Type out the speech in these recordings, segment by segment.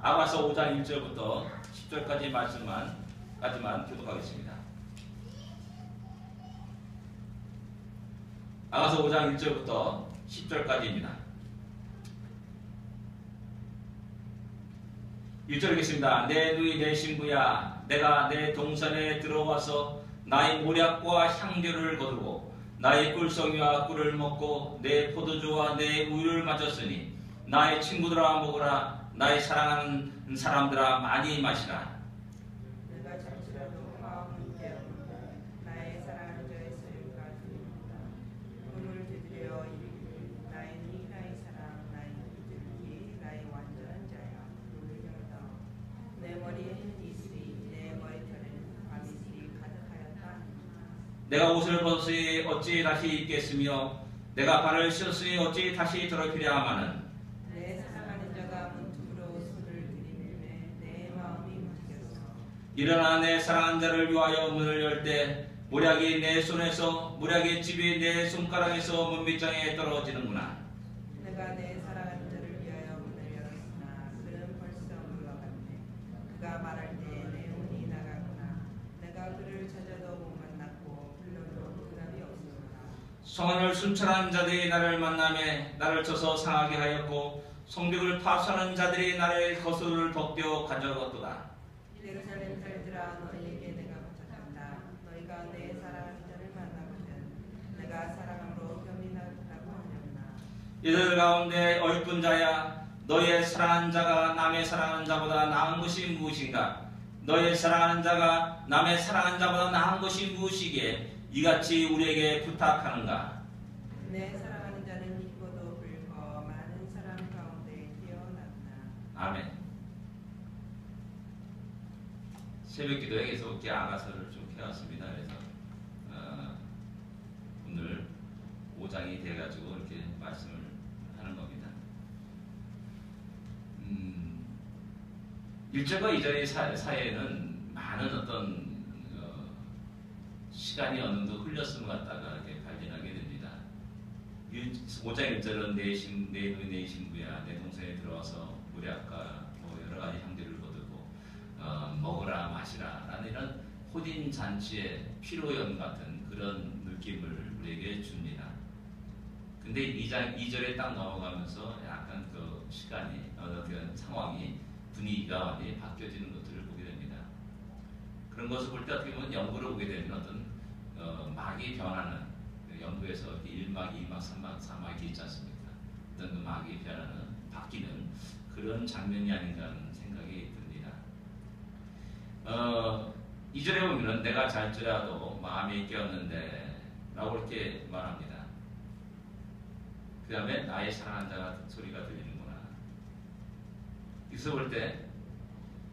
아가서 5장 1절부터 10절까지 말씀까지만 교독하겠습니다. 아가서 5장 1절부터 10절까지입니다. 1절 읽겠습니다. 내 누이 내 신부야, 내가 내 동산에 들어와서 나의 모략과 향료를 거두고 나의 꿀송이와 꿀을 먹고 내 포도주와 내 우유를 마셨으니 나의 친구들아 먹으라. 나의 사랑하는 사람들아 많이 마시라. 내가 잠시라도 마음은 깨어난다. 나의 사랑하는 자의 소유가 들립니다. 꿈을 되들여 이르기를 나의 사랑 나의 이들기 나의 완전한 자야. 노래하다. 내 머리에는 이슬이 내 머리털에는 밤이슬이 가득하였다. 내가 옷을 벗으니 어찌 다시 입겠으며 내가 발을 씻었으니 어찌 다시 더럽히려 하마는 내 사랑하는 자가 문틈으로 손을 들이밀매 내 마음이 움직였어. 일어나 내 사랑하는 자를 위하여 문을 열 때 모략이 내 손에서 모략의 집이 내 손가락에서 문빗장에 떨어지는구나. 내가 내 사랑하는 자를 위하여 문을 열었으나 그는 벌써 물러갔네. 그가 말할 때 내 문이 나가구나. 내가 그를 찾아도 못 만났고 불러도 응답이 없었구나. 성안을 순찰한 자들이 나를 만나매 나를 쳐서 상하게 하였고 성벽을 파수하는 자들이 나의 거수를 벗겨 가져갔도다. 예루살렘 딸들아 너희에게 내가 부탁한다. 너희가 내 사랑하는 자를 만나거든 내가 사랑함으로 겸이하다고 하려나. 이들 가운데 어이쁜 자야, 너의 사랑하는 자가 남의 사랑하는 자보다 나은 것이 무엇인가? 너의 사랑하는 자가 남의 사랑하는 자보다 나은 것이 무엇이기에 이같이 우리에게 부탁하는가? 내 사랑하는 자는 이고도 붉어 많은 사람 가운데 태어났나. 아멘. 새벽 기도에 계속 이렇게 아가서를 좀 펴왔습니다. 그래서 오늘 5장이 돼가지고 이렇게 말씀을 하는 겁니다. 1절과 2절의 사이에는 많은 어떤 시간이 어느 정도 흘렸음을 갖다가 이렇게 발견하게 됩니다. 5장 1절은 내 누이 내 신부야, 내 동생에 들어와서 모략과 뭐 여러 가지 향기를 거두고 먹으라 마시라 라는 이런 호딘 잔치의 피로연 같은 그런 느낌을 우리에게 줍니다. 근데 2절에 딱 넘어가면서 약간 그 시간이 어떤 상황이 분위기가 완전히 바뀌어지는 것들을 보게 됩니다. 그런 것을 볼 때 어떻게 보면 연구를 보게 되면 어떤 막이 변하는 연구에서 1막, 2막, 3막, 4막 이렇게 있지 않습니까? 어떤 그 막이 변하는 바뀌는 그런 장면이 아닌가 하는 생각이 듭니다. 2절에 보면은 내가 잘지라도 마음이 깨었는데 라고 이렇게 말합니다. 그 다음에 나의 사랑하는 자 소리가 들리는구나. 여기서 볼 때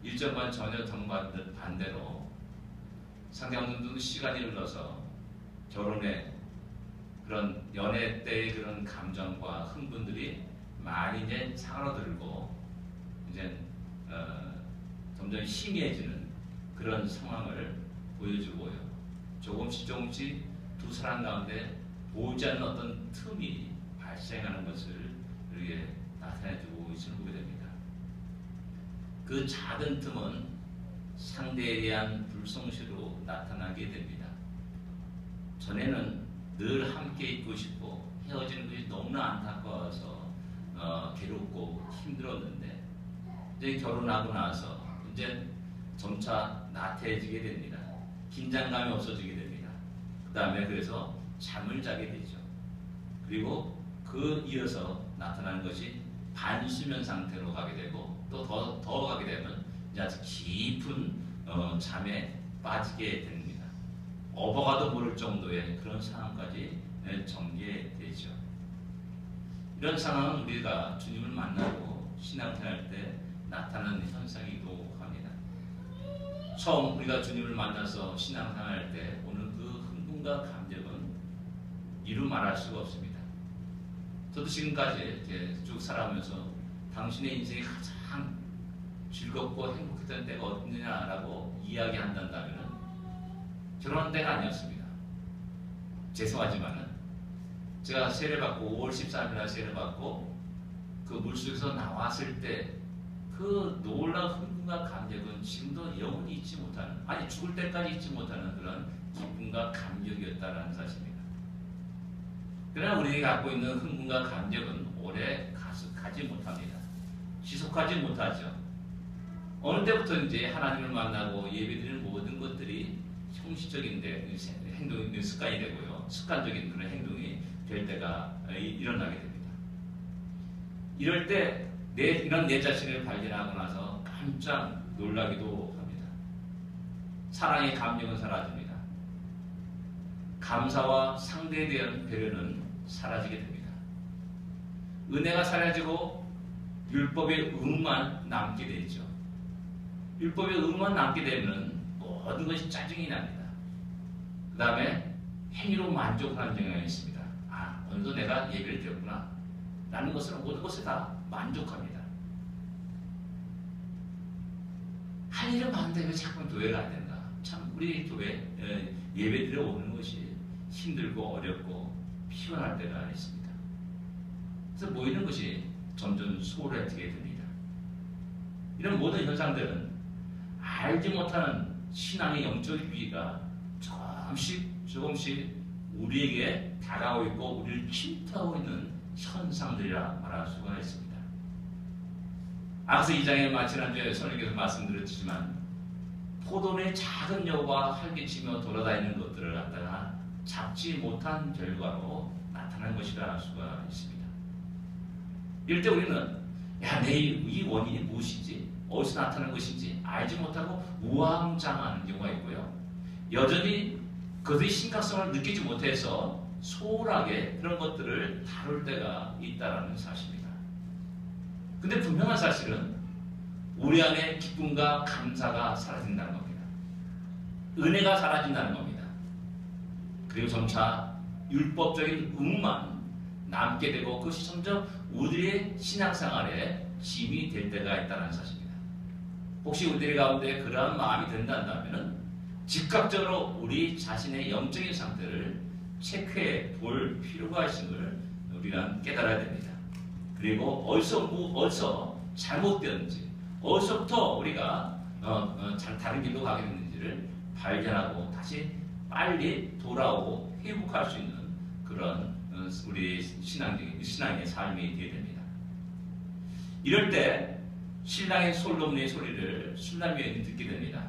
1절과는 전혀 정반대로 상대방들도 시간이 흘러서 결혼의 그런 연애 때의 그런 감정과 흥분들이 많이 이제 사그라들고 이제 점점 희미해지는 그런 상황을 보여주고요. 조금씩 두 사람 가운데 보이지 않는 어떤 틈이 발생하는 것을 이렇게 나타내주고 있음을 보게 됩니다. 그 작은 틈은 상대에 대한 불성실로 나타나게 됩니다. 전에는 늘 함께 있고 싶고 헤어지는 것이 너무나 안타까워서 괴롭고 힘들었는데 이제 결혼하고 나서 이제 점차 나태해지게 됩니다. 긴장감이 없어지게 됩니다. 그 다음에 그래서 잠을 자게 되죠. 그리고 그 이어서 나타나는 것이 반수면 상태로 가게 되고 또 더 가게 되면 이제 아주 깊은 잠에 빠지게 됩니다. 어버가도 모를 정도의 그런 상황까지 전개되죠. 이런 상황은 우리가 주님을 만나고 신앙생활 때 나타나는 현상이기도 합니다. 처음 우리가 주님을 만나서 신앙생활 때 오는 그 흥분과 감정은 이루 말할 수가 없습니다. 저도 지금까지 이렇게 쭉 살아오면서 당신의 인생이 가장 즐겁고 행복했던 때가 어디냐라고 이야기한다면 결혼한 때가 아니었습니다. 죄송하지만은 제가 세례받고 5월 13일날 세례받고 그 물속에서 나왔을 때 그 놀라운 흥분과 감격은 지금도 영원히 잊지 못하는, 아니 죽을 때까지 잊지 못하는 그런 기쁨과 감격이었다는 사실입니다. 그러나 우리가 갖고 있는 흥분과 감격은 오래 가지 못합니다. 지속하지 못하죠. 어느 때부터인지 하나님을 만나고 예배드리는 모든 것들이 형식적인데 행동이 습관이 되고요. 습관적인 그런 행동이 될 때가 일어나게 됩니다. 이럴 때 이런 내 자신을 발견하고 나서 깜짝 놀라기도 합니다. 사랑의 감정은 사라집니다. 감사와 상대에 대한 배려는 사라지게 됩니다. 은혜가 사라지고 율법의 의무만 남게 되죠. 율법의 의무만 남게 되면 모든 것이 짜증이 납니다. 그 다음에 행위로 만족하는 경향이 있습니다. 아, 오늘도 내가 예배를 드렸구나 라는 것은 모든 것에 다 만족합니다. 할 일은 많은데 왜 자꾸 교회를 안 된다. 참 우리 교회 예배드려 오는 것이 힘들고 어렵고 피곤할 때가 있습니다. 그래서 모이는 것이 점점 소홀해지게 됩니다. 이런 모든 현상들은 알지 못하는 신앙의 영적 위기가 조금씩 우리에게 다가오고 있고 우리를 침투하고 있는 현상들이라 말할 수가 있습니다. 앞서 2장에 지난주에 설교에서 말씀드렸지만 포도의 작은 여우가 활개치며 돌아다니는 것들을 갖다가 잡지 못한 결과로 나타난 것이라 할 수가 있습니다. 이럴 때 우리는 이 원인이 무엇인지 어디서 나타나는 것인지 알지 못하고 우왕좌왕하는 경우가 있고요. 여전히 그들의 심각성을 느끼지 못해서 소홀하게 그런 것들을 다룰 때가 있다는 사실입니다. 근데 분명한 사실은 우리 안에 기쁨과 감사가 사라진다는 겁니다. 은혜가 사라진다는 겁니다. 그리고 점차 율법적인 의무만 남게 되고 그것이 점점 우리의 신앙생활에 짐이 될 때가 있다는 사실입니다. 혹시 우리 가운데 그러한 마음이 든다면 즉각적으로 우리 자신의 영적인 상태를 체크해 볼 필요가 있음을 우리가 깨달아야 됩니다. 그리고 어디서 잘못되었는지, 어디서부터 우리가 다른 길로 가게 됐는지를 발견하고 다시 빨리 돌아오고 회복할 수 있는 그런 우리 신앙의 삶이 되어야 됩니다. 이럴 때 신랑의 솔로몬의 소리를 술람의 여인이 듣게 됩니다.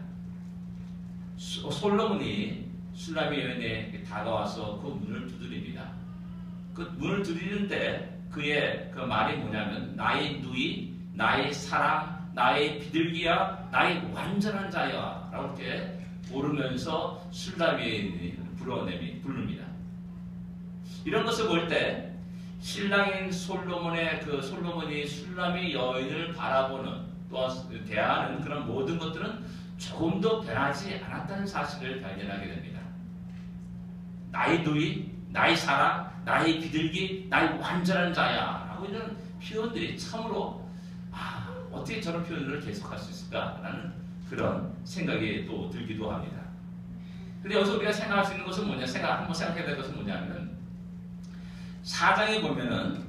솔로몬이 술람의 여인에 다가와서 그 문을 두드립니다. 그 문을 두드리는데 그의 그 말이 뭐냐면 나의 누이, 나의 사랑, 나의 비둘기야, 나의 완전한 자야 라고 이렇게 부르면서 술람의 여인이 부릅니다. 이런 것을 볼 때 신랑인 솔로몬이 술람의 여인을 바라보는 또한 대하는 그런 모든 것들은 조금도 변하지 않았다는 사실을 발견하게 됩니다. 나의 누이, 나의 사랑, 나의 비둘기, 나의 완전한 자야 라고 이런 표현들이 참으로 어떻게 저런 표현을 계속할 수 있을까라는 그런 생각이 또 들기도 합니다. 근데 여기서 우리가 생각할 수 있는 것은 한번 생각해야 될 것은 뭐냐면 4장에 보면은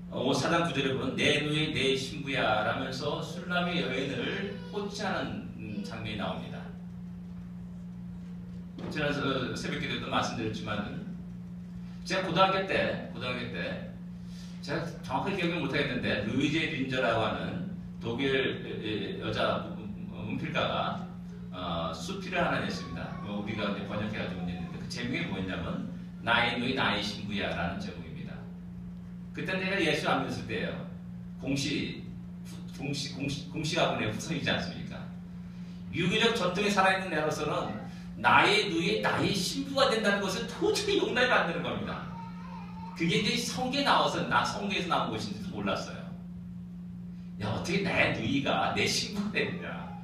4장 9절에 보면 내 누이 내 신부야 라면서 술람의 여인을 호치하는 장면이 나옵니다. 지난 새벽 기도 때도 말씀드렸지만 제가 고등학교 때 제가 정확하게 기억을 못하겠는데 루이제 린저라고 하는 독일 여자 문필가가 수필을 하나 냈습니다. 우리가 이제 번역해가지고 냈는데 그 제목이 뭐였냐면 나의 누이 나의 신부야 라는 제목입니다. 그때 내가 예수 안 믿었을 때예요. 공시가분의 후손이지 않습니까? 유교적 전통에 살아있는 내로서는 나의 누이 나의 신부가 된다는 것은 도저히 용납이 안 되는 겁니다. 그게 이제 성경에 나와서 성경에서 나온 것인지도 몰랐어요. 야, 어떻게 내 누이가 내 신부가 되느냐.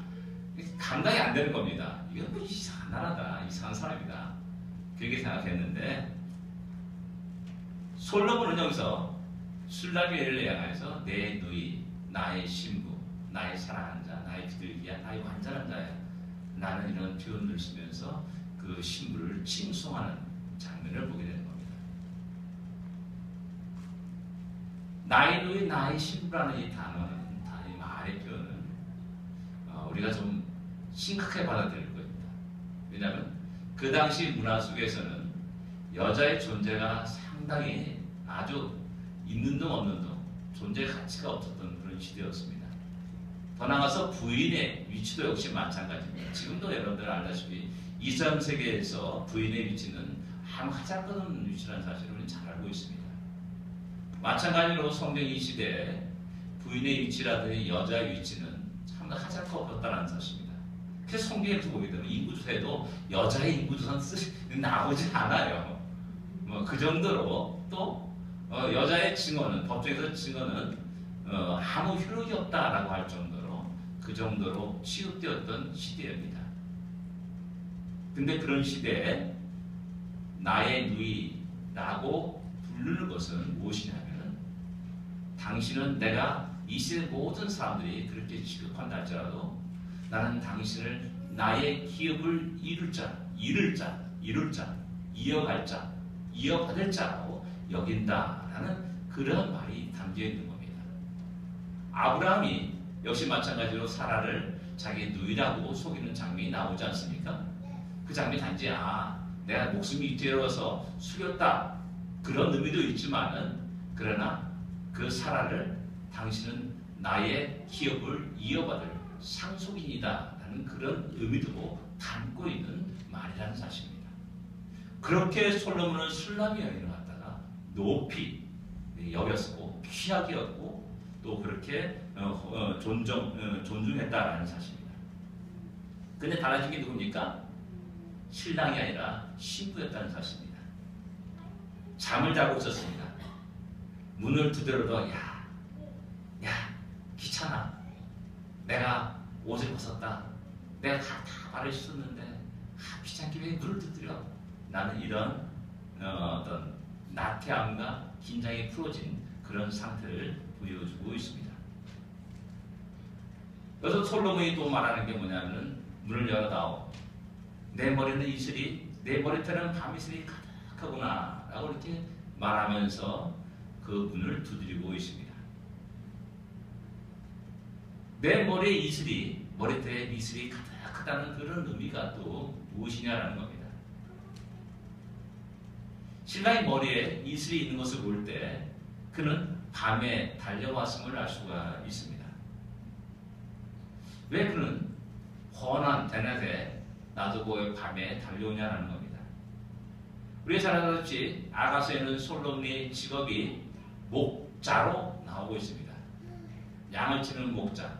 감당이 안 되는 겁니다. 이건 뭐 이상한 나라다. 이상한 사람이다. 그렇게 생각했는데 솔로몬은 여기서 술람의 여인을 향해서 내 누이, 나의 신부, 나의 사랑하는 자, 나의 비둘기야, 나의 완전한 자야. 나는 이런 표현을 쓰면서 그 신부를 칭송하는 장면을 보게 되는 겁니다. 나의 누이, 나의 신부라는 이 단어는, 이 말의 표현은 우리가 좀 심각하게 받아들일 겁니다. 왜냐하면 그 당시 문화 속에서는 여자의 존재가 상당히 아주 있는 둥 없는 둥 존재 가치가 없었던 그런 시대였습니다. 더 나아가서 부인의 위치도 역시 마찬가지입니다. 지금도 여러분들 알다시피 2, 3세계에서 부인의 위치는 아무 하찮은 위치라는 사실을 우리는 잘 알고 있습니다. 마찬가지로 성경 이 시대에 부인의 위치라든지 여자의 위치는 참 하찮고 없었다는 사실입니다. 그래서 성경에서 보게 되면 인구조사에도 여자의 인구조사는 나오지 않아요. 뭐 그 정도로 또 여자의 증언은 법정에서 증언은 아무 효력이 없다라고 할 정도로 그 정도로 취급되었던 시대입니다. 근데 그런 시대에 나의 누이라고 부르는 것은 무엇이냐면 당신은 내가 이 시대 모든 사람들이 그렇게 취급한다 할지라도 나는 당신을 나의 기업을 이룰 자, 이어갈 자, 이어받을 자라고 여긴다라는 그런 말이 담겨 있는 겁니다. 아브라함이 역시 마찬가지로 사라를 자기 누이라고 속이는 장면이 나오지 않습니까? 그 장면이 단지 내가 목숨이 위태로워서 숙였다 그런 의미도 있지만은 그러나 그 사라를 당신은 나의 기업을 이어받을 상속인이다 라는 그런 의미도 담고 있는 말이라는 사실입니다. 그렇게 솔로몬은 술람 여인을 갖다가 높이 여겼고 귀하게 여겼고 또 그렇게 존중했다라는 사실입니다. 근데 달라진 게 누굽니까? 신랑이 아니라 신부였다는 사실입니다. 잠을 자고 있었습니다. 문을 두드려도 야 귀찮아. 내가 옷을 벗었다. 내가 다 발을 씻었는데 귀찮게 왜 문을 두드려? 나는 이런 어떤 나태함과 긴장이 풀어진 그런 상태를 보여주고 있습니다. 여기서 솔로몬이 또 말하는 게 뭐냐면 문을 열어다오. 내 머리는 이슬이, 내 머리털은 밤이슬이 가득하구나 라고 이렇게 말하면서 그 문을 두드리고 있습니다. 내 머리에 이슬이, 머리털에 이슬이 가득하다는 그런 의미가 또 무엇이냐라는 겁니다. 신랑의 머리에 이슬이 있는 것을 볼 때 그는 밤에 달려왔음을 알 수가 있습니다. 왜 그는 훤한 대낮에 놔두고 밤에 달려오냐라는 겁니다. 우리가 잘 알았지 아가서에는 솔로몬의 직업이 목자로 나오고 있습니다. 양을 치는 목자.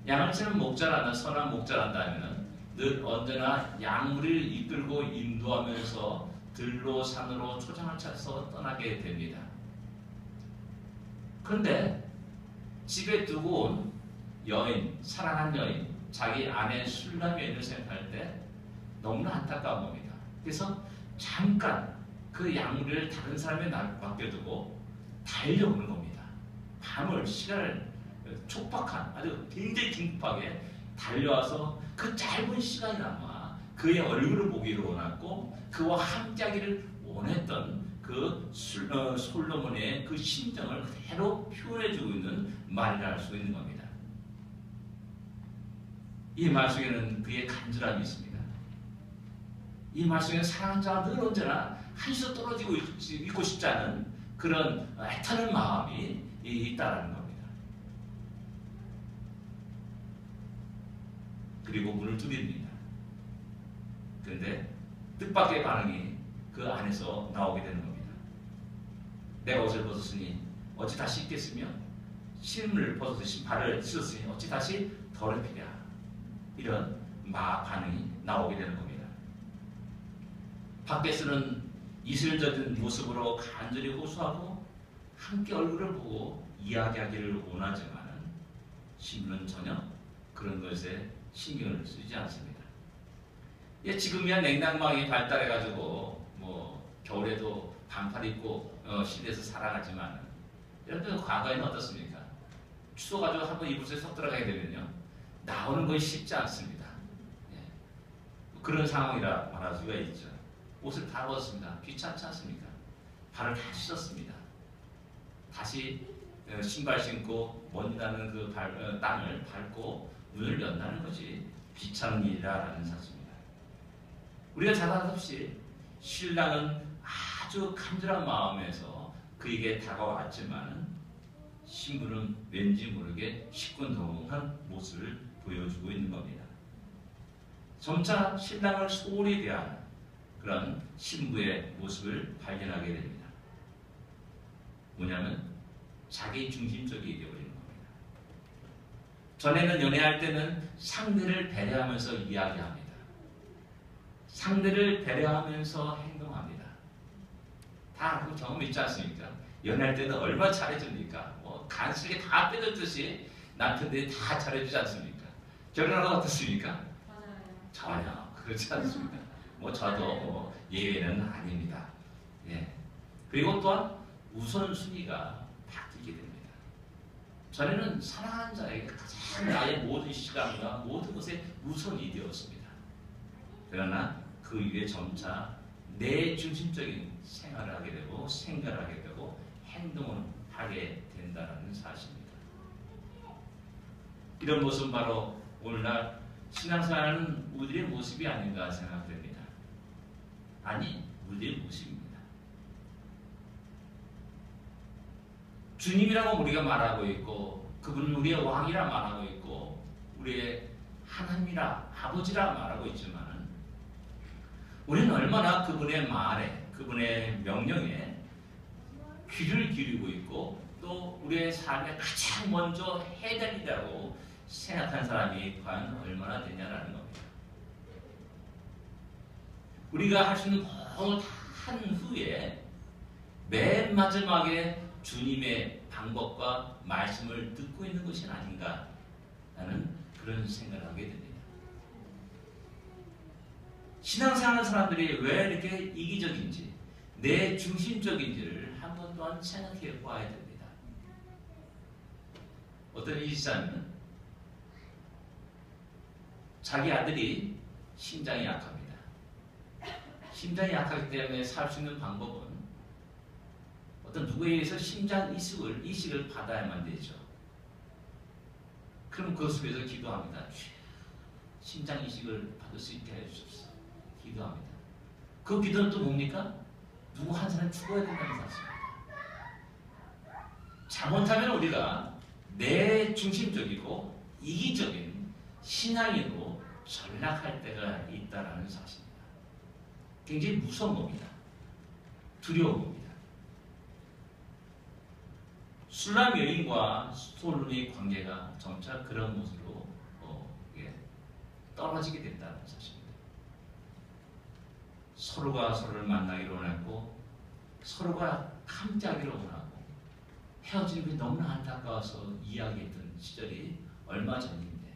양을 치는 목자라는 선한 목자란다면 늘 언제나 양무리를 이끌고 인도하면서 들로 산으로 초장을 찾아서 떠나게 됩니다. 그런데 집에 두고 온 여인, 사랑한 여인, 자기 아내 술람 여인을 생각할 때 너무나 안타까운 겁니다. 그래서 잠깐 그 양무리를 다른 사람에 맡겨두고 달려오는 겁니다. 밤을 시간을 촉박한 아주 굉장히 긴급하게 달려와서 그 짧은 시간이나마 그의 얼굴을 보기를 원했고 그와 함께하기를 원했던 그 솔로몬의 그 심정을 그대로 표현해주고 있는 말이라 할 수 있는 겁니다. 이 말 속에는 그의 간절함이 있습니다. 이 말 속에는 사랑하는 자가 늘 언제나 한시도 떨어지고 있고 싶지 않은 그런 애타는 마음이 있다라는 겁니다. 그리고 문을 두드립니다. 그런데 뜻밖의 반응이 그 안에서 나오게 되는 겁니다. 내가 옷을 벗었으니 어찌 다시 입겠으며 신을 벗었으니 발을 씻었으니 어찌 다시 더럽히랴. 이런 반응이 나오게 되는 겁니다. 밖에서는 이슬젖은 모습으로 간절히 호소하고 함께 얼굴을 보고 이야기하기를 원하지만 신부는 전혀 그런 것에 신경을 쓰지 않습니다. 지금이야 냉난방이 발달해가지고 겨울에도 반팔 입고 실내에서 살아가지만 여러분 과거에는 어떻습니까? 추워가지고 한번 이불소에 쏙 들어가게 되면요 나오는 것이 쉽지 않습니다. 그런 상황이라 말할 수가 있죠. 옷을 다 벗었습니다. 귀찮지 않습니까? 발을 다 씻었습니다. 다시 신발 신고 먼지 나는 그 땅을 밟고 문을 연다는 것이 비참한 일이라는 사실입니다. 우리가 잘 아듯이 신랑은 아주 간절한 마음에서 그에게 다가왔지만 신부는 왠지 모르게 시큰둥한 모습을 보여주고 있는 겁니다. 점차 신랑을 소홀히 대한 그런 신부의 모습을 발견하게 됩니다. 뭐냐면 자기 중심적이 되어버리는 겁니다. 전에는 연애할 때는 상대를 배려하면서 이야기합니다. 상대를 배려하면서 행동합니다. 다 그 경험 있지 않습니까? 연애할 때는 얼마나 잘해줍니까? 뭐 간식에 다 빼줬듯이 남편들이 다 잘해주지 않습니까? 결혼하고 어떻습니까? 맞아요. 전혀 그렇지 않습니다. 뭐 저도 뭐 예외는 아닙니다. 예. 그리고 또한 우선순위가 바뀌게 됩니다. 전에는 사랑하는 자에게 가장 나의 모든 시간과 모든 것에 우선이 되었습니다. 그러나 그 이후에 점차 내 중심적인 생활을 하게 되고 생각을 하게 되고 행동을 하게 된다는 사실입니다. 이런 모습은 바로 오늘날 신앙생활은 우리의 모습이 아닌가 생각됩니다. 아니, 우리의 모습입니다. 주님이라고 우리가 말하고 있고 그분은 우리의 왕이라 말하고 있고 우리의 하나님이라 아버지라 말하고 있지만 우리는 얼마나 그분의 말에 그분의 명령에 귀를 기울이고 있고 또 우리의 삶에 가장 먼저 해야 될 일이라고 생각한 사람이 과연 얼마나 되냐라는 겁니다. 우리가 할 수 있는 모든 한 후에 맨 마지막에 주님의 방법과 말씀을 듣고 있는 것이 아닌가 라는 그런 생각을 하게 됩니다. 신앙생활하는 사람들이 왜 이렇게 이기적인지 내 중심적인지를 한 번 또한 생각해 봐야 됩니다. 어떤 일이 있자면 자기 아들이 심장이 약합니다. 심장이 약하기 때문에 살 수 있는 방법은 어떤 누구에 의해서 심장 이식을 받아야만 되죠. 그럼 그 속에서 기도합니다. 심장 이식을 받을 수 있게 해주십시오. 기도합니다. 그 기도는 또 뭡니까? 누구 한 사람이 죽어야 된다는 사실입니다. 잘못하면 우리가 내 중심적이고 이기적인 신앙인으로 전락할 때가 있다는 사실입니다. 굉장히 무서운 겁니다. 두려운 겁니다. 술람 여인과 솔로몬의 관계가 점차 그런 모습으로 떨어지게 된다는 사실입니다. 서로가 서로를 만나기로 원했고 서로가 함께하기로 원하고 헤어지는 게 너무나 안타까워서 이야기했던 시절이 얼마 전인데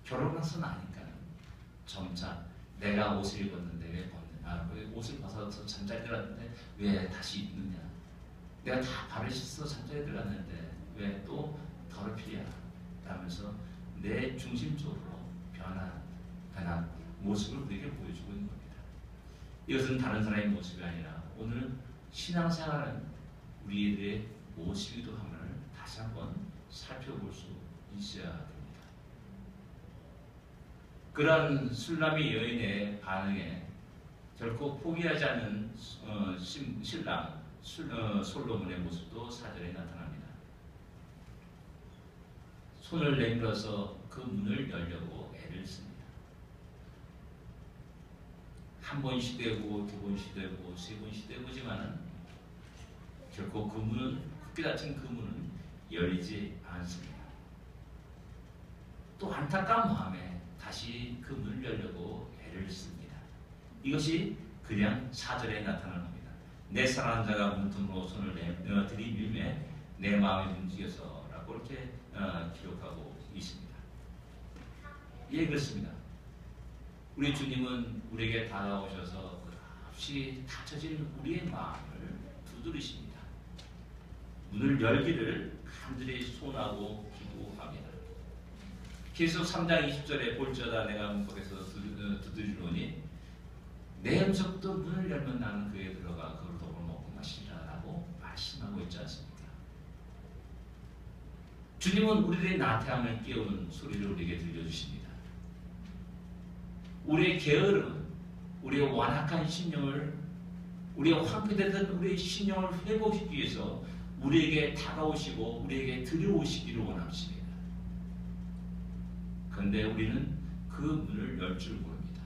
결혼해서 나니까 점차 내가 옷을 입었는데 왜 옷을 벗어서 잠자리 들었는데 왜 다시 입느냐, 내가 다 발을 씻어서 잠자리 들었는데 왜 또 더럽히냐 라면서 내 중심적으로 변한 모습을 우리에게 보여주고 있는 겁니다. 이것은 다른 사람의 모습이 아니라 오늘 신앙생활은 우리들의 모습이기도 함을 다시 한번 살펴볼 수 있어야 됩니다. 그러한 술람이 여인의 반응에 결코 포기하지 않는 신랑 솔로몬의 모습도 사절에 나타납니다. 손을 내밀어서 그 문을 열려고 애를 씁니다. 한 번 시도해보고 두 번 시도해보고 세 번 시도해보지만은 결코 그 문은 굳게 닫힌 그 문은 열리지 않습니다. 또 안타까운 마음에 다시 그 문을 열려고 애를 씁니다. 이것이 그냥 사절에 나타나는 겁니다. 내 사랑하는 자가 문틈으로 손을 들이밀매 내 마음이 움직여서 라고 이렇게 기록하고 있습니다. 예, 그렇습니다. 우리 주님은 우리에게 다가오셔서 끝없이 닫혀진 우리의 마음을 두드리십니다. 문을 열기를 간절히 소원하고 기도합니다. 계속 3장 20절에 볼지어다 내가 문밖에서 두드리노니 내 음성도 문을 열면 나는 그에 들어가 그를 더불어 먹고 마시리라 라고 말씀하고 있지 않습니까? 주님은 우리들의 나태함을 깨우는 소리를 우리에게 들려주십니다. 우리의 게으름, 우리의 완악한 신령을, 우리의 황폐되던 우리의 신령을 회복시키기 위해서 우리에게 다가오시고 우리에게 들여오시기를 원하십니다. 그런데 우리는 그 문을 열 줄 모릅니다.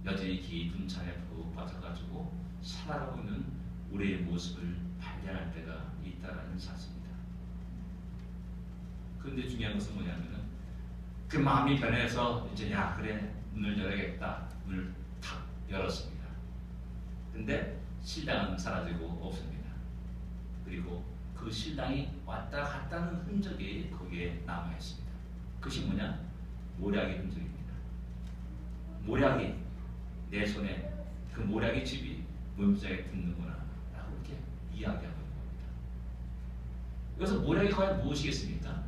여전히 깊은 잠에 푹 빠져가지고 살아가고 있는 우리의 모습을 발견할 때가 있다는 사실입니다. 그런데 중요한 것은 뭐냐면은 그 마음이 변해서 이제 야 그래 문을 열어야겠다. 문을 탁 열었습니다. 근데 신랑은 사라지고 없습니다. 그리고 그 신랑이 왔다 갔다는 흔적이 거기에 남아 있습니다. 그것이 뭐냐? 모략의 흔적입니다. 모략이 내 손에 그 모략의 집이 문자에 듣는구나 라고 이렇게 이야기하고 있는 겁니다. 그래서 모략이 과연 무엇이겠습니까?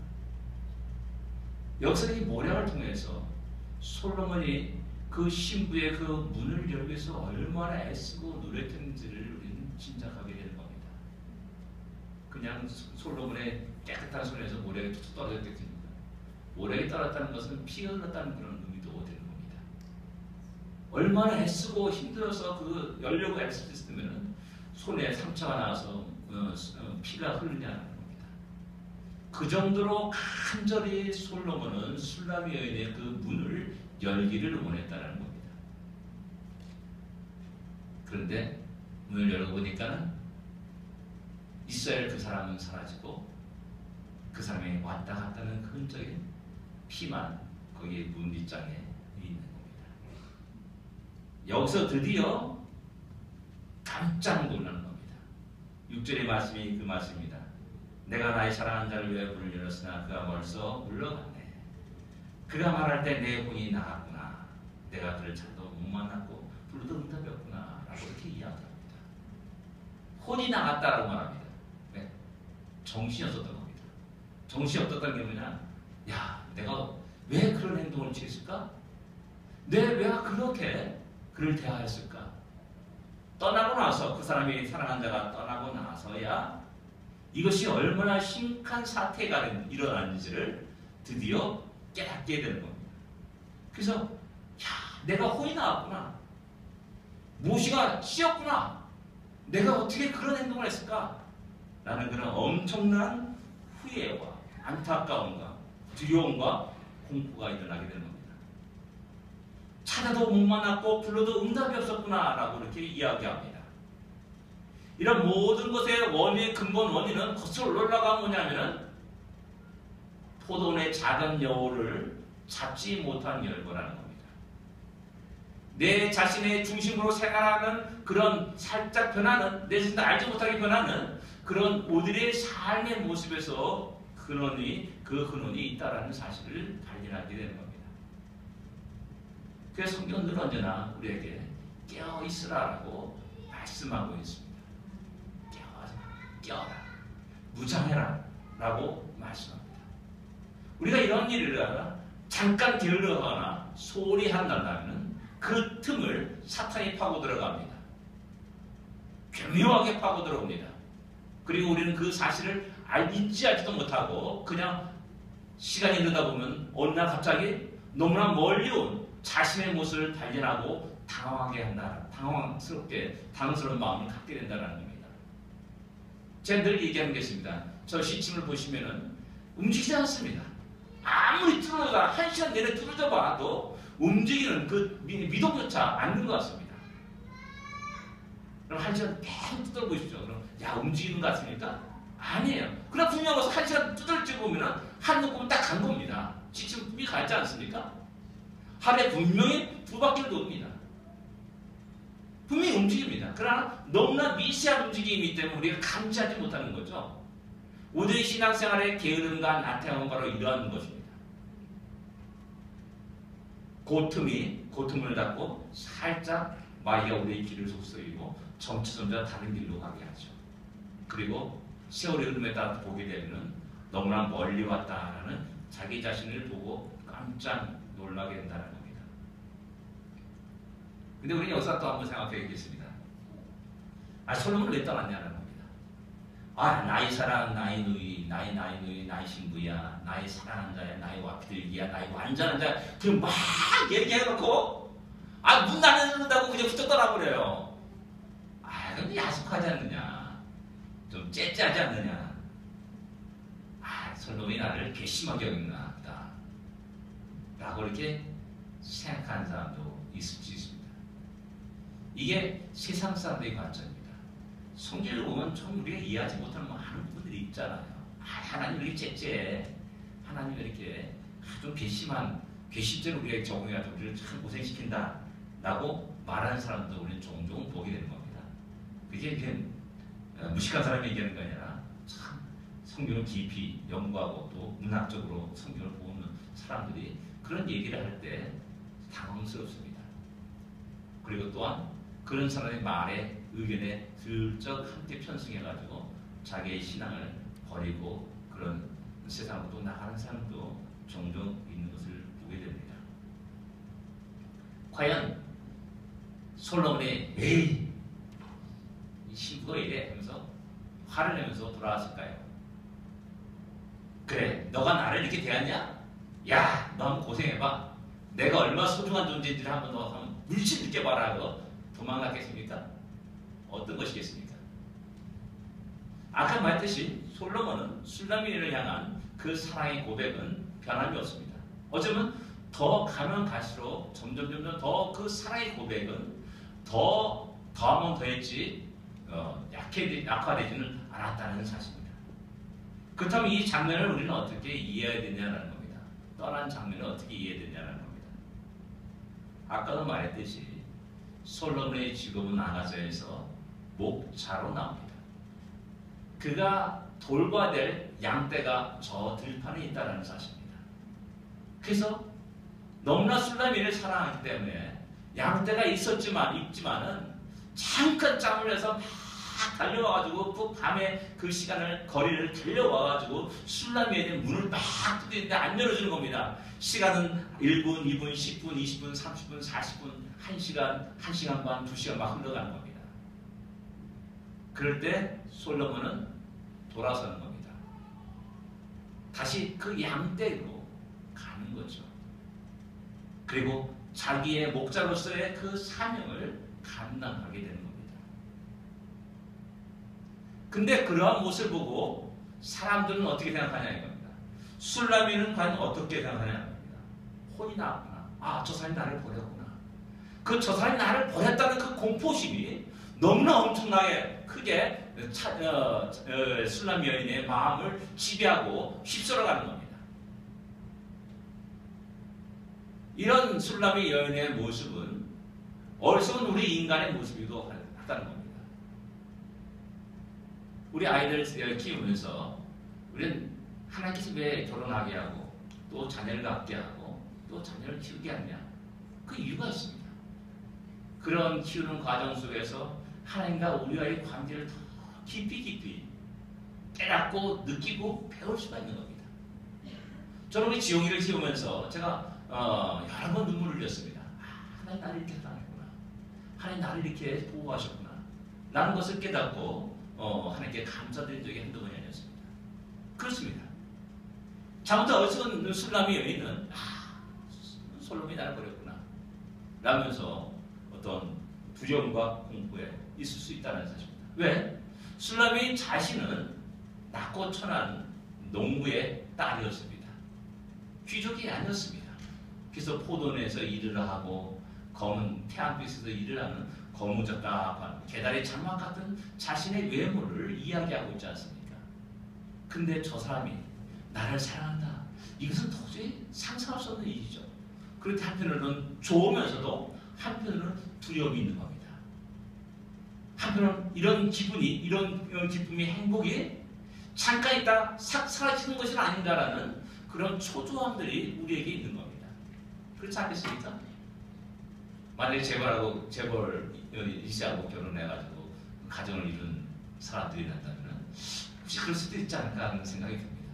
여기서 이 모략을 통해서 솔로몬이 그 신부의 그 문을 열기 위해서 얼마나 애쓰고 노력했는지를 우리는 짐작하게 되는 겁니다. 그냥 솔로몬의 깨끗한 손에서 모략이 툭툭 떨어졌겠습니까? 모략이 떨어졌다는 것은 피가 흘렀다는 그런 의미도 되는 겁니다. 얼마나 애쓰고 힘들어서 그 열려고 애썼으면 손에 상처가 나서 피가 흐르냐는 겁니다. 그 정도로 간절히 솔로몬은 술람의 여인의 그 문을 열기를 원했다는 겁니다. 그런데 문을 열어보니까는 이스라엘 그 사람은 사라지고 그 사람이 왔다 갔다는 그 흔적인 피만 거기에 문 뒷장에 있는 겁니다. 여기서 드디어 깜짝 놀라는 겁니다. 6절의 말씀이 그 말씀입니다. 내가 나의 사랑하는 자를 위해 문을 열었으나 그가 벌써 물러갔네. 그가 말할 때 내 혼이 나갔구나. 내가 그를 찾아도 못 만났고 불러도 응답이 없구나 라고 이렇게 이야기합니다. 혼이 나갔다라고 말합니다. 네. 정신이 없었던 겁니다. 정신이 없었다는 게 뭐냐? 야, 내가 왜 그런 행동을 취했을까? 내가 그렇게 그를 대하였을까? 떠나고 나서 그 사람이 사랑한 자가 떠나고 나서야 이것이 얼마나 심각한 사태가 일어났는지를 드디어 깨닫게 되는 겁니다. 그래서 야, 내가 혼이 나왔구나. 모시가 씌었구나. 내가 어떻게 그런 행동을 했을까? 라는 그런 엄청난 후회와 안타까움과 두려움과 공포가 일어나게 되는 겁니다. 찾아도 못 만났고 불러도 응답이 없었구나 라고 이렇게 이야기합니다. 이런 모든 것의 원인, 근본 원인은 거슬러 올라가 뭐냐면은 포도원의 작은 여우를 잡지 못한 열거라는 겁니다. 내 자신의 중심으로 생활하는 그런 살짝 변하는, 내 자신도 알지 못하게 변하는 그런 우리의 삶의 모습에서 그 근원이 있다라는 사실을 발견하게 되는 겁니다. 그래서 성경은 늘 언제나 우리에게 깨어 있으라라고 말씀하고 있습니다. 깨어라, 무장해라 라고 말씀합니다. 우리가 이런 일을 하나 잠깐 게으르거나 소홀히 한다면 그 틈을 사탄이 파고 들어갑니다. 교묘하게 파고 들어옵니다. 그리고 우리는 그 사실을 인지하지도 못하고 그냥 시간이 흐르다 보면 어느 날 갑자기 너무나 멀리 온 자신의 모습을 발견하고 당황하게 한다. 당황스러운 마음을 갖게 된다는 겁니다. 제가 늘 얘기하는 게 있습니다. 저 시침을 보시면은 움직이지 않습니다. 아무리 뚫어져봐, 1시간 내내 뚫어져 봐도 움직이는 그 미동조차 않는 것 같습니다. 그럼 1시간 계속 뚫어 보십시오. 그럼 야, 움직이는 것 같습니까? 아니에요. 그럼 분명 와서 1시간 뚫을지 보면은 한 눈곱은 딱 간 겁니다. 시침 분명히 가지 않습니까? 하루에 분명히 2바퀴를 돕니다. 분명히 움직입니다. 그러나 너무나 미세한 움직임이기 때문에 우리가 감지하지 못하는 거죠. 우리의 신앙생활의 게으름과 나태함은 바로 이러한 것입니다. 그 틈을 닫고 살짝 마귀가 우리의 길을 속삭이고 점차 다른 길로 가게 하죠. 그리고 세월의 흐름에 따라 보게 되면 너무나 멀리 왔다라는 자기 자신을 보고 깜짝 놀라게 된다는 겁니다. 근데 우리는 여기서 또 한번 생각해 보겠습니다. 솔로몬은 왜 떠났냐는 겁니다. 아, 나의 사랑, 나의 누이, 나의 신부야, 나의 사랑하는 자야, 나의 와피들기야, 나의 완전한 자야. 그냥 막 얘기해놓고, 아, 문 안 열는다고 그냥 훌쩍 떠나버려요. 아, 그럼 야속하지 않느냐. 좀 째째하지 않느냐. 아, 솔로몬이 나를 괘씸하게 여겼나 보다. 라고 이렇게 생각하는 사람도 있을 수 있습니다. 이게 세상 사람들의 관점입니다. 성경을 보면 좀 우리가 이해하지 못하는 많은 부분들이 있잖아요. 아, 하나님 이렇게 째째해. 하나님 이렇게 좀 괘씸죄로 우리가 적응해가지고 우리를 참 고생시킨다. 라고 말하는 사람도 우리는 종종 보게 되는 겁니다. 그게 그냥 무식한 사람이 얘기하는 게 아니라 참 성경을 깊이 연구하고 또 문학적으로 성경을 보는 사람들이 그런 얘기를 할 때 당황스럽습니다. 그리고 또한 그런 사람의 말에 의견에 슬쩍 함께 편승해가지고 자기의 신앙을 버리고 그런 세상으로 나가는 사람도 종종 있는 것을 보게 됩니다. 과연 솔로몬이 에이 이 신부가 이래 하면서 화를 내면서 돌아왔을까요? 그래, 너가 나를 이렇게 대하냐? 야, 너 한번 고생해봐. 내가 얼마나 소중한 존재인지를 한번 너 한번 물씬 느껴봐라 하고 도망갔겠습니까? 어떤 것이겠습니까? 아까 말했듯이 솔로몬은 술라미를 향한 그 사랑의 고백은 변함이 없습니다. 어쩌면 더 가면 갈수록 점점 더 그 사랑의 고백은 더하면 더했지 약화되지는 않았다는 사실입니다. 그렇다면 이 장면을 우리는 어떻게 이해해야 되냐는 겁니다. 떠난 장면을 어떻게 이해해야 되냐는 겁니다. 아까도 말했듯이 솔로몬의 직업은 아가서에서 목자로 나옵니다. 그가 돌봐야 될 양떼가 저 들판에 있다는 사실입니다. 그래서 너무나 술라미를 사랑하기 때문에 양떼가 있지만은 잠깐 짬을 내서 막 달려와가지고 그 밤에 그 시간을 거리를 달려와가지고 술라미에 대한 문을 막 두드리는데 안 열어주는 겁니다. 시간은 1분, 2분, 10분, 20분, 30분, 40분, 1시간, 1시간 반, 2시간 막 흘러가는 겁니다. 그럴 때 솔로몬은 돌아서는 겁니다. 다시 그 양떼로 가는 거죠. 그리고 자기의 목자로서의 그 사명을 감당하게 되는 겁니다. 근데 그러한 모습을 보고 사람들은 어떻게 생각하냐 이겁니다. 술라미는 과연 어떻게 생각하냐 이겁니다. 혼이 나왔구나. 아, 저 사람이 나를 버렸구나. 저 사람이 나를 버렸다는 그 공포심이 너무나 엄청나게 크게 술라미 여인의 마음을 지배하고 휩쓸어가는 겁니다. 이런 술라미 여인의 모습은 어리석은 우리 인간의 모습이기도 하다는 겁니다. 우리 아이들 키우면서 우리는 하나님께서 왜 결혼하게 하고 또 자녀를 갖게 하고 또 자녀를 키우게 하느냐, 그 이유가 있습니다. 그런 키우는 과정 속에서 하나님과 우리와의 관계를 더 깊이 깨닫고 느끼고 배울 수가 있는 겁니다. 저는 우리 지용이를 키우면서 제가 여러 번 눈물을 흘렸습니다. 하나님 나를 이렇게 사랑했구나. 하나님 나를 이렇게 보호하셨구나. 라는 것을 깨닫고 하나님께 감사드린 적이 한두 번이 아니었습니다. 그렇습니다. 잘못한 어리석은 술라미 여인은 솔로몬이 나를 버렸구나 라면서 어떤 두려움과 공포에 있을 수 있다는 사실입니다. 왜? 술라미 자신은 낮고 천한 농부의 딸이었습니다. 귀족이 아니었습니다. 그래서 포도원에서 일을 하고 검은 태양빛에서 일을 하는 거무졌다 계달의 장막 같은 자신의 외모를 이야기하고 있지 않습니까? 근데 저 사람이 나를 사랑한다. 이것은 도저히 상상할 수 없는 일이죠. 그렇게 한편으로는 좋으면서도 한편으로는 두려움이 있는 겁니다. 한편으로는 이런 기쁨이 행복이 잠깐 있다 싹 사라지는 것이 아닌가라는 그런 초조함들이 우리에게 있는 겁니다. 그렇지 않겠습니까? 만약에 재벌 이씨하고 결혼해가지고 가정을 이룬 사람들이 난다면 혹시 그럴 수도 있지 않을까 하는 생각이 듭니다.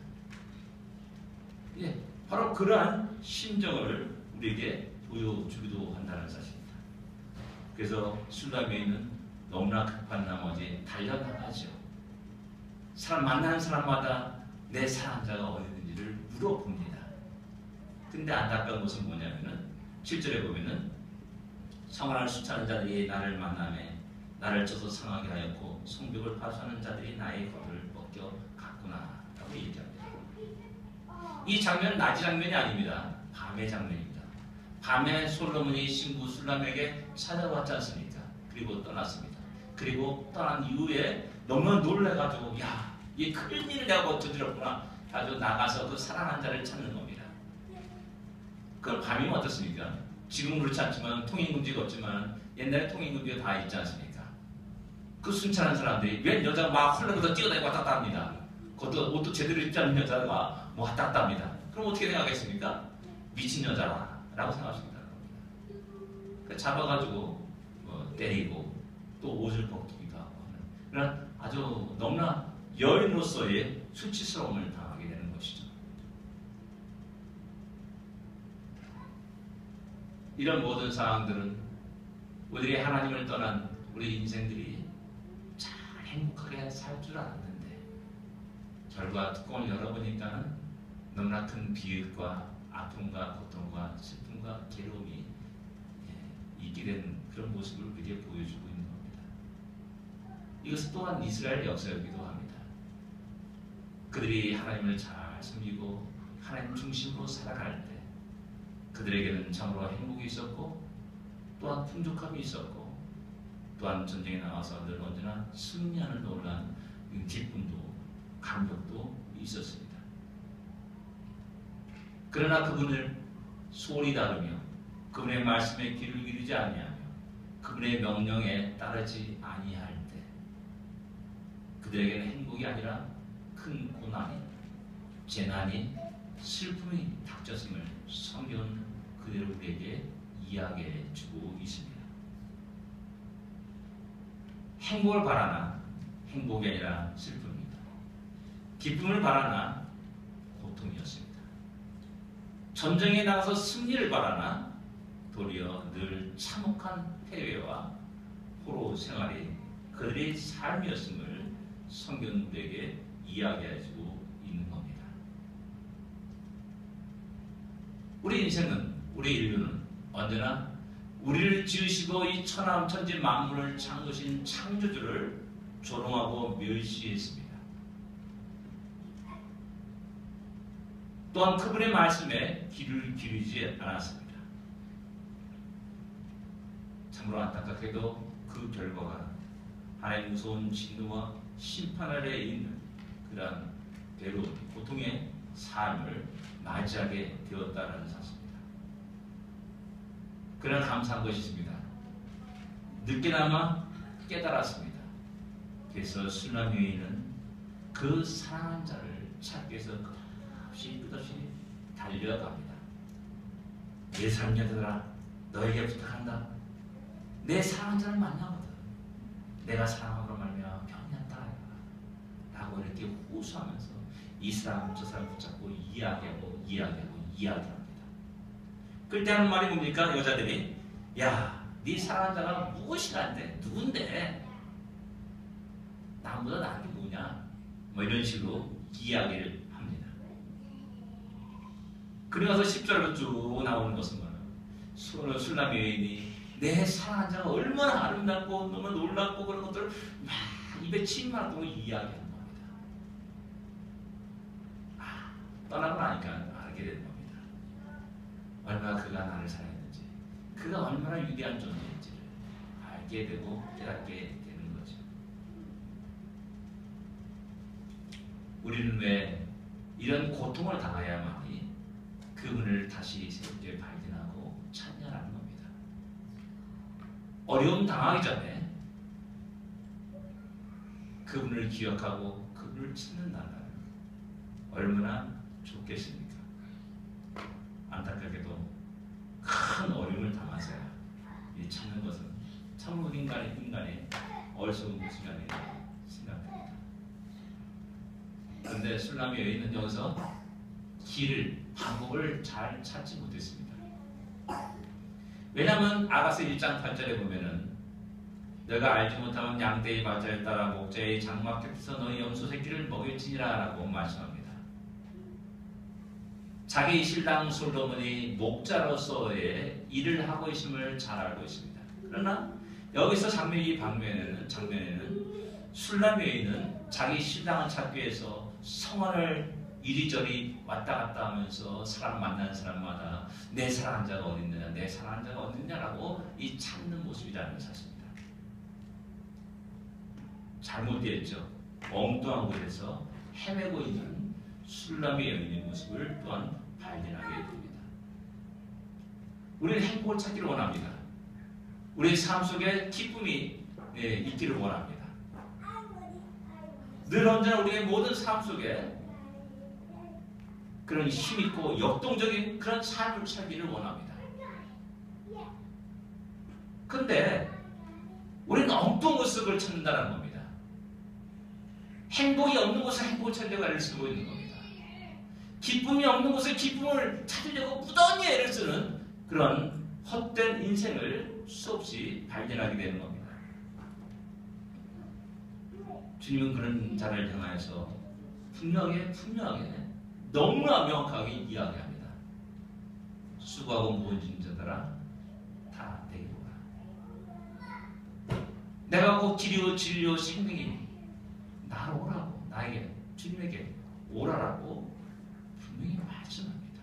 예, 바로 그러한 심정을 우리에게 보여주기도 한다는 사실입니다. 그래서 술라미는 너무나 급한 나머지 달려나가죠. 사람 만나는 사람마다 내 사랑하는 자가 어디 있는지를 물어봅니다. 근데 안타까운 것은 뭐냐면은 7절에 보면은 성화를 수치하는 자들이 나를 만나매 나를 쳐서 상하게 하였고 성벽을 파수하는 자들이 나의 것을 벗겨 갔구나 라고 얘기합니다. 이 장면은 낮의 장면이 아닙니다. 밤의 장면입니다. 밤에 솔로몬이 신부 술람에게 찾아왔지 않습니까? 그리고 떠났습니다. 그리고 떠난 이후에 너무 놀래가지고 야, 이 큰 일을 내가 저질렀구나 아주 나가서 그 사랑한 자를 찾는 겁니다. 그럼 밤이면 어떻습니까? 지금은 그렇지 않지만 통행금지가 없지만 옛날에 통행금지가 다 있지 않습니까? 그 순찰하는 사람들이 웬 여자가 막 헐렁거려 뛰어다니고 왔다 갔다 합니다. 그것도 옷도 제대로 입지 않는 여자가 뭐 왔다 갔다 합니다. 그럼 어떻게 생각하겠습니까? 미친 여자라고 생각하십니다. 잡아가지고 때리고 또 옷을 벗기기도 하고 하는 그런 아주 너무나 여인으로서의 수치스러움을 당하게 되는 것이죠. 이런 모든 상황들은 우리 하나님을 떠난 우리 인생들이 잘 행복하게 살 줄 알았는데 결과 뚜껑을 열어보니까는 너무나 큰 비극과 아픔과 고통과 슬픔과 괴로움이 있게 된 그런 모습을 우리에게 보여주고 있는 겁니다. 이것은 또한 이스라엘 역사이기도 합니다. 그들이 하나님을 잘 섬기고 하나님 중심으로 살아갈 때 그들에게는 참으로 행복이 있었고 또한 풍족함이 있었고 또한 전쟁에 나가서 늘 언제나 승리하는 놀라운 기쁨도 감격도 있었습니다. 그러나 그분을 소홀히 다루며 그분의 말씀에 귀를 기르지 아니하며 그분의 명령에 따르지 아니할 때 그들에게는 행복이 아니라 큰 고난이, 재난이, 슬픔이 닥쳤음을 성경은 그대로 우리에게 이야기해 주고 있습니다. 행복을 바라나 행복이 아니라 슬픔입니다. 기쁨을 바라나 고통이었습니다. 전쟁에 나가서 승리를 바라나 도리어 늘 참혹한 패배와 포로 생활이 그들의 삶이었음을 성경은 우리에게 이야기해주고 있는 겁니다. 우리 인생은, 우리 인류는 언제나 우리를 지으시고 이 천하천지 만물을 창조신 창조주를 조롱하고 멸시했습니다. 또한 그분의 말씀에 귀를 기울이지 않았습니다. 참으로 안타깝게도 그 결과가 하나님의 무서운 진노와 심판 아래에 있는 그러한 괴로운 고통의 삶을 맞이하게 되었다는 사실입니다. 그러나 감사한 것이 있습니다. 늦게나마 깨달았습니다. 그래서 술람 여인은 그 사랑한 자를 찾기 위해서 끝없이 달려갑니다. 내 사랑자들아 너에게 부탁한다. 내 사랑한 자를 만나거든. 내가 사랑하고 말미암아 평양 따라가 라고 이렇게 호소하면서 이 사람 저 사람 붙잡고 이야기합니다. 그럴 때 하는 말이 뭡니까? 여자들이 야, 네 사랑한 자가 무엇이란데? 누군데? 나보다 나은 게 뭐냐? 뭐 이런 식으로 이야기를 합니다. 그러면서 10절로 쭉 나오는 것은 뭐냐? 술람 여인이 내 사랑한 자가 얼마나 아름답고 너무 놀랍고 그런 것들을 막 입에 침 말고 이야기하는 겁니다. 떠나고 나니까 알게 되는 겁니다. 얼마나 그가 나를 사랑했는지, 그가 얼마나 위대한 존재인지를 알게 되고 깨닫게 되는 거죠. 우리는 왜 이런 고통을 당해야만이 그분을 다시 새롭게 발견하고 찬양하는 겁니다. 어려움 당하기 전에 그분을 기억하고 그분을 찾는다는 얼마나 좋겠습니까? 안타깝게도 큰 어려움을 당하서야 이 찾는 것은 참으로 인간의 어리석은 것이라고 생각합니다. 그런데 술람의 여인은 여기서 방법을 잘 찾지 못했습니다. 왜냐하면 아가서 1장 8절에 보면은 너가 알지 못하면 양떼의 밭을 따라 목자의 장막 곁에서 너희 염소 새끼를 먹일지니라 라고 말씀합니다. 자기 신랑 솔로몬이 목자로서의 일을 하고 있음을 잘 알고 있습니다. 그러나 여기서 장면에는 술람 여인은 자기 신랑을 찾기 위해서 성원을 이리저리 왔다 갔다 하면서 사람 만나는 사람마다 내 사랑한 자가 어딨느냐, 내 사랑한 자가 어딨냐라고 이 찾는 모습이라는 사실입니다. 잘못되었죠. 엉뚱한 곳에서 헤매고 있는 술람의 여인의 모습을 또한 발견하게 됩니다. 우리는 행복을 찾기를 원합니다. 우리의 삶 속에 기쁨이 있기를 원합니다. 늘 언제나 우리의 모든 삶 속에 그런 힘있고 역동적인 그런 삶을 살기를 원합니다. 근데 우리는 엉뚱한 것을 찾는다는 겁니다. 행복이 없는 곳에 행복을 찾으려고 애를 쓰고 있는 겁니다. 기쁨이 없는 곳에 기쁨을 찾으려고 무던히 애를 쓰는 그런 헛된 인생을 수없이 발견하게 되는 겁니다. 주님은 그런 자를 향하여서 분명하게 너무나 명확하게 이야기합니다. 수고하고 무거운 자들아 다 내게 오라. 내가 곧 길이요 진리요 생명이니 나로 오라고, 나에게 주님에게 오라라고 분명히 말씀합니다.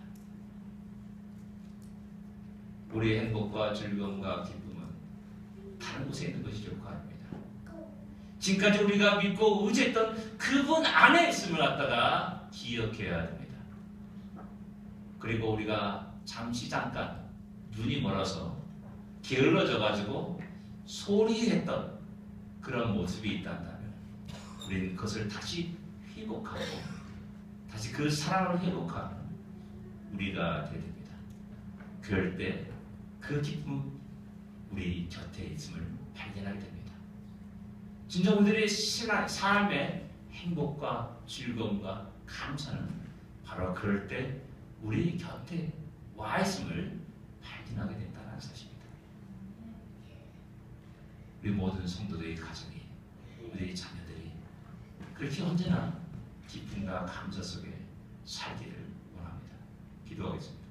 우리의 행복과 즐거움과 기쁨은 다른 곳에 있는 것이 좋고 아닙니다. 지금까지 우리가 믿고 의지했던 그분 안에 있음을 갖다가 기억해야 됩니다. 그리고 우리가 잠깐 눈이 멀어서 게을러져 가지고 소리했던 그런 모습이 있다면 우리는 그것을 다시 회복하고 다시 그 사랑을 회복하는 우리가 되야 됩니다. 그럴 때 그 기쁨은 우리 곁에 있음을 발견하게 됩니다. 진짜 우리들의 삶의 행복과 즐거움과 감사는 바로 그럴 때 우리 곁에 와 있음을 발견하게 된다는 사실입니다. 우리 모든 성도들의 가정이, 우리 자녀들이 그렇게 언제나 기쁨과 감사 속에 살기를 원합니다. 기도하겠습니다.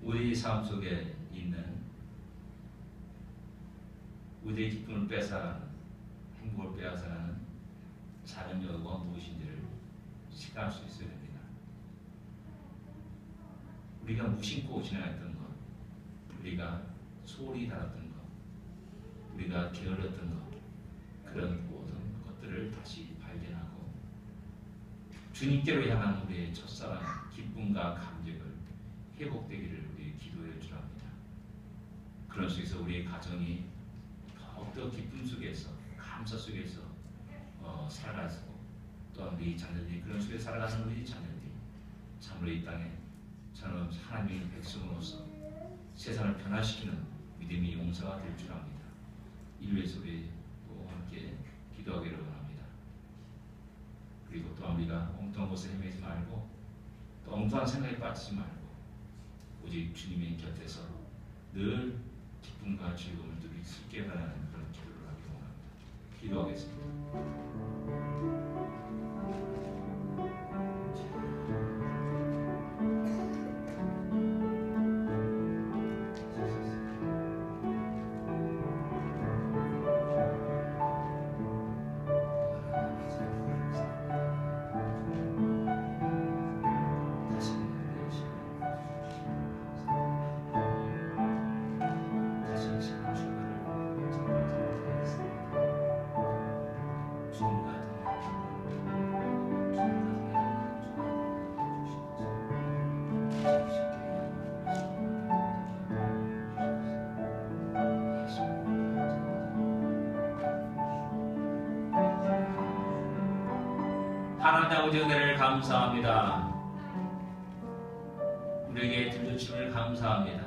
우리 삶 속에 있는 우리의 기쁨을 뺏어가는, 행복을 빼앗아가는 작은 여유가 무엇인지를 생각할 수 있어야 됩니다. 우리가 무심코 지나갔던 것, 우리가 소홀히 달았던 것, 우리가 게을렀던 것, 그런 모든 것들을 다시 발견하고 주님께로 향한 우리의 첫사랑, 기쁨과 감격을 회복되기를 우리 기도해 주랍니다. 그런 속에서 우리의 가정이 더욱더 기쁨 속에서, 감사 속에서 살아가고 또한 우리 자녀들이 그런 속에 살아가는 우리 자녀들이 참으로 이 땅에 저는 하나님의 백성으로서 세상을 변화시키는 믿음의 용사가 될 줄 압니다. 이를 위해서 우리 또 함께 기도하기를 원합니다. 그리고 또한 우리가 엉뚱한 곳에 헤매지 말고 또 엉뚱한 생각에 빠지지 말고 오직 주님의 곁에서 늘 기쁨과 즐거움을 누릴 수 있게 바라는 그런 기도를 하기 원합니다. 기도하겠습니다. 하나님 아버지 은혜를 감사합니다. 우리에게 들려주심을 감사합니다.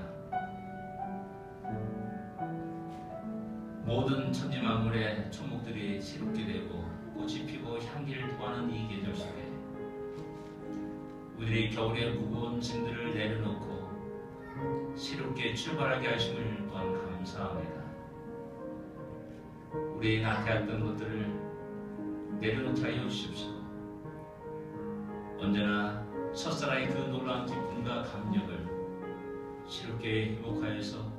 모든 천지 만물의 초목들이 새롭게 되고 꽃이 피고 향기를 토하는 이 계절 속에 우리의 겨울의 무거운 짐들을 내려놓고 새롭게 출발하게 하심을 또한 감사합니다. 우리의 나태했던 것들을 내려놓게 하여 주십시오. 언제나 첫사랑의 그 놀라운 기쁨과 감격을 새롭게 회복하여서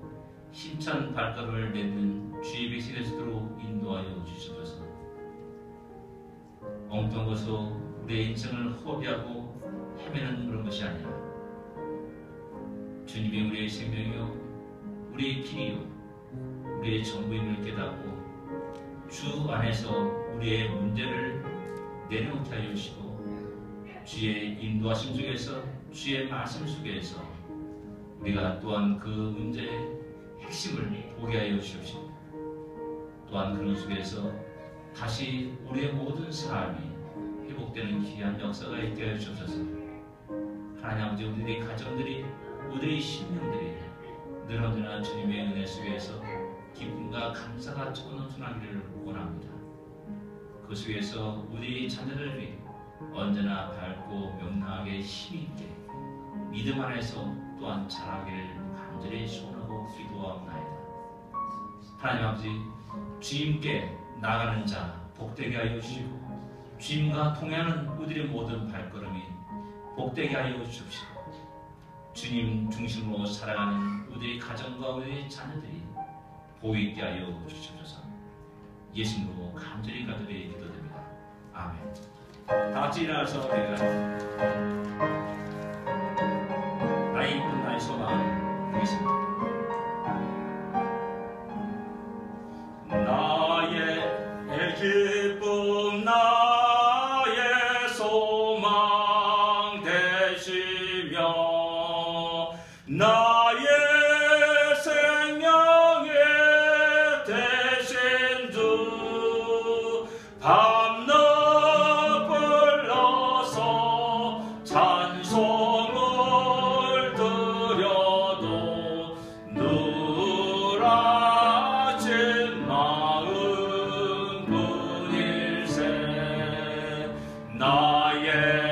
힘찬 발걸음을 맺는 주의 백성이 되도록 인도하여 주시옵소서. 엉뚱한 것으로 우리의 인생을 허비하고 헤매는 그런 것이 아니라 주님이 우리의 생명이요 우리의 길이요 우리의 전부임을 깨닫고 주 안에서 우리의 문제를 내려놓게 하여 주시고 주의 인도하심 속에서 주의 말씀 속에서 우리가 또한 그 문제의 핵심을 보게 하여 주십시오. 또한 그런 속에서 다시 우리의 모든 삶이 회복되는 귀한 역사가 있게 하여 주옵소서. 하나님 아버지, 우리의 가정들이 우리의 심령들이 늘 언제나 주님의 은혜 속에서 기쁨과 감사가 넘쳐나기를 원합니다. 그 속에서 우리 자녀들 위해 언제나 밝고 명랑하게 힘있게 믿음 안에서 또한 자라기를 간절히 소원하고 기도하옵나이다. 하나님 아버지, 주님께 나가는 자 복되게 하여 주시고 주님과 동행하는 우리의 모든 발걸음이 복되게 하여 주십시오. 주님 중심으로 살아가는 우리의 가정과 우리의 자녀들이 보이게 하여 주시옵소서. 예수님으로 간절히 기도드립니다. 아멘. 다 같이 일어나서 우리가 나의 기쁨 나의 소망 되겠습니다. 나의 기쁨 나의 소망 되시며 나의 생명의 대신 주 밤낮 불러서 찬송을 드려도 누라진 마음 뿐일세. 나의